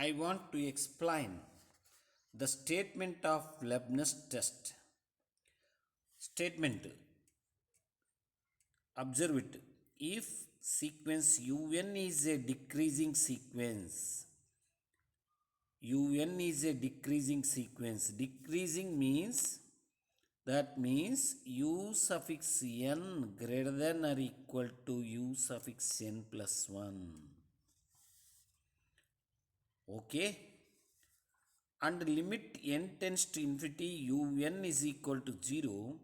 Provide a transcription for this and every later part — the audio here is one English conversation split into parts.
I want to explain the statement of Leibniz test. Statement. Observe it. If sequence un is a decreasing sequence, un is a decreasing sequence. Decreasing means u suffix n greater than or equal to u suffix n plus 1. Okay. And limit n tends to infinity un is equal to 0,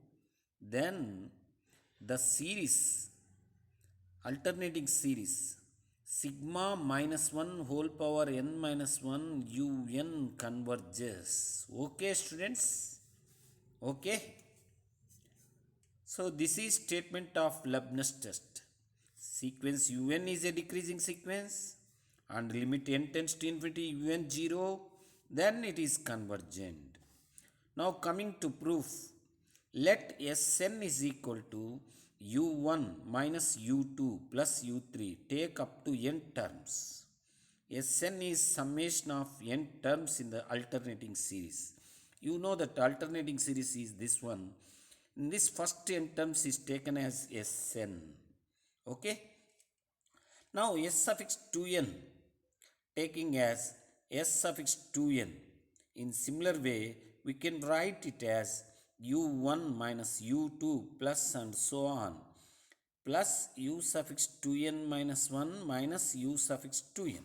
then the series, alternating series, sigma minus 1 whole power n minus 1 un converges. Okay, students? Okay. So this is statement of Leibniz test. Sequence un is a decreasing sequence and limit n tends to infinity un 0, then it is convergent. Now coming to proof, let Sn is equal to u1 minus u2 plus u3 take up to n terms. Sn is summation of n terms in the alternating series. You know that alternating series is this one. In this first n terms is taken as Sn. Okay. Now S suffix 2n taking as S suffix 2n. In similar way, we can write it as u1 minus u2 plus and so on plus u suffix 2n minus 1 minus u suffix 2n.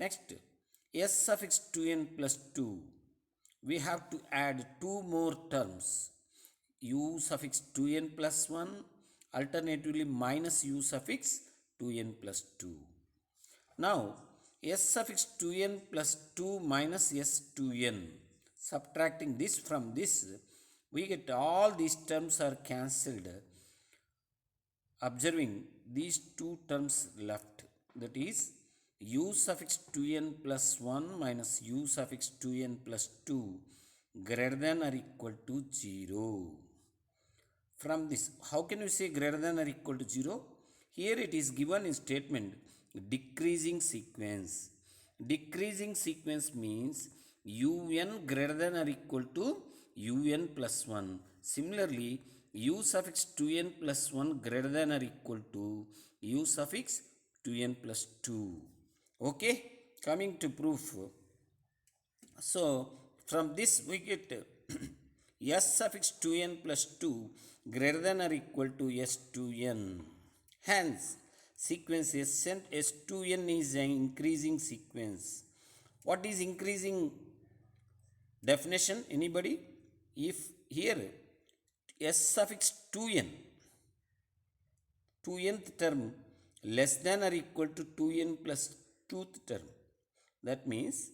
Next, S suffix 2n plus 2. We have to add two more terms, u suffix 2n plus 1, alternatively minus u suffix 2n plus 2. Now, S suffix 2n plus 2 minus S2n. Subtracting this from this, we get all these terms are cancelled. Observing these two terms left, that is u suffix 2n plus 1 minus u suffix 2n plus 2 greater than or equal to 0. From this, how can we say greater than or equal to 0? Here it is given in statement decreasing sequence. Decreasing sequence means un greater than or equal to un plus 1. Similarly, u suffix 2n plus 1 greater than or equal to u suffix 2n plus 2. Okay, coming to proof. So, from this we get S suffix 2n plus 2 greater than or equal to S2n. Hence, sequence S2n is an increasing sequence. What is increasing definition? Anybody? If here S suffix 2n, 2nth term less than or equal to 2n plus 2th term, that means,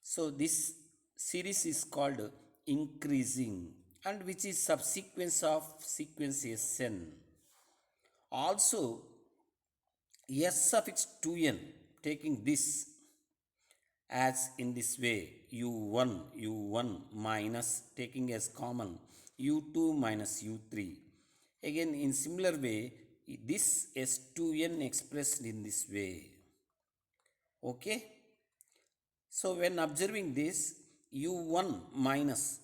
so this series is called increasing and which is subsequence of sequence Sn. Also, S suffix 2n taking this as in this way, u1 minus taking as common u2 minus u3. Again in similar way, this S2n expressed in this way. Okay. So when observing this u1 minus,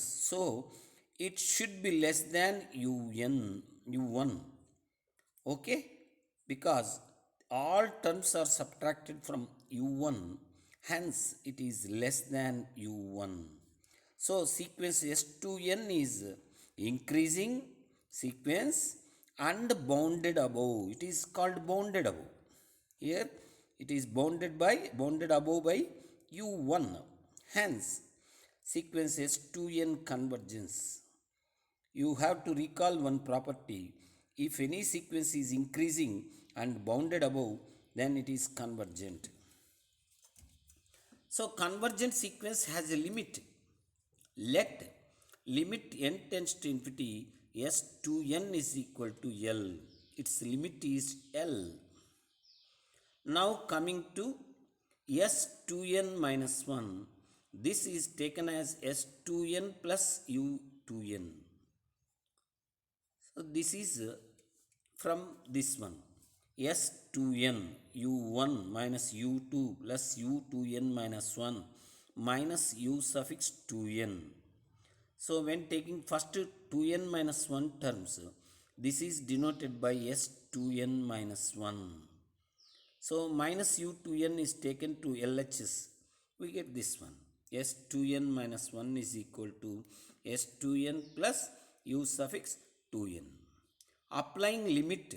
so it should be less than u1. Okay, because all terms are subtracted from u1, hence it is less than u1. So sequence S2n is increasing sequence and bounded above. It is called bounded above. Here it is bounded above by u1. Hence sequence S2n convergence. You have to recall one property. If any sequence is increasing and bounded above, then it is convergent. So convergent sequence has a limit. Let limit n tends to infinity S2n is equal to L. Its limit is L. Now coming to S2n minus 1. This is taken as S2n plus U2n. So this is from this one. S2n u1 minus u2 plus u2n minus 1 minus u suffix 2n. So when taking first 2n minus 1 terms, this is denoted by S2n minus 1. So minus u2n is taken to LHS. We get this one. S2n minus 1 is equal to S2n plus u suffix 2n. Applying limit,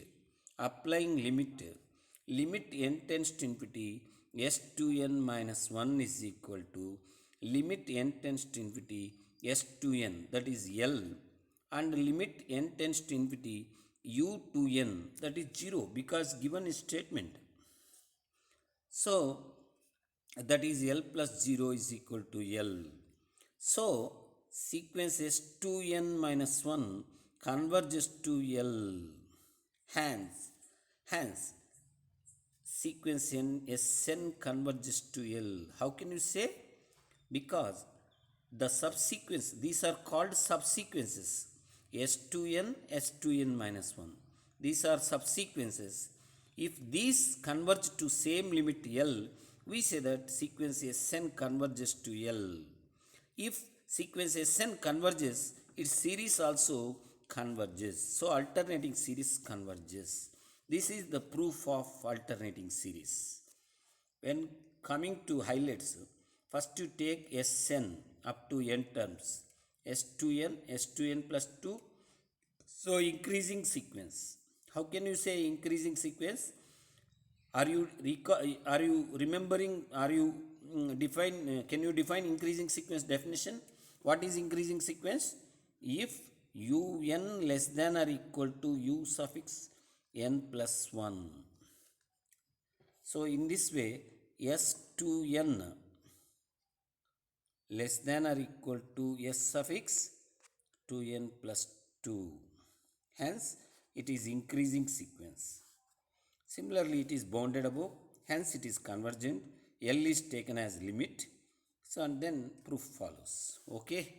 limit n tends to infinity, S2n minus 1 is equal to limit n tends to infinity S2n, that is L, and limit n tends to infinity u2n, that is 0, because given is statement. So that is L plus 0 is equal to L. So sequence S2n minus 1 converges to L. Hence sequence n Sn converges to L. How can you say? Because the subsequence, these are called subsequences, S2n, S2n minus 1. These are subsequences. If these converge to same limit L, we say that sequence Sn converges to L. If sequence Sn converges, its series also converges. So alternating series converges. This is the proof of alternating series. When coming to highlights, first you take Sn up to n terms, S2n, S2n plus 2. So increasing sequence. How can you say increasing sequence? Are you remembering? Are you define? Can you define increasing sequence definition? What is increasing sequence? If un less than or equal to u suffix n plus 1. So in this way, S2n less than or equal to s suffix 2n plus 2. Hence, it is increasing sequence. Similarly, it is bounded above, hence it is convergent. L is taken as limit. So, and then proof follows. Okay.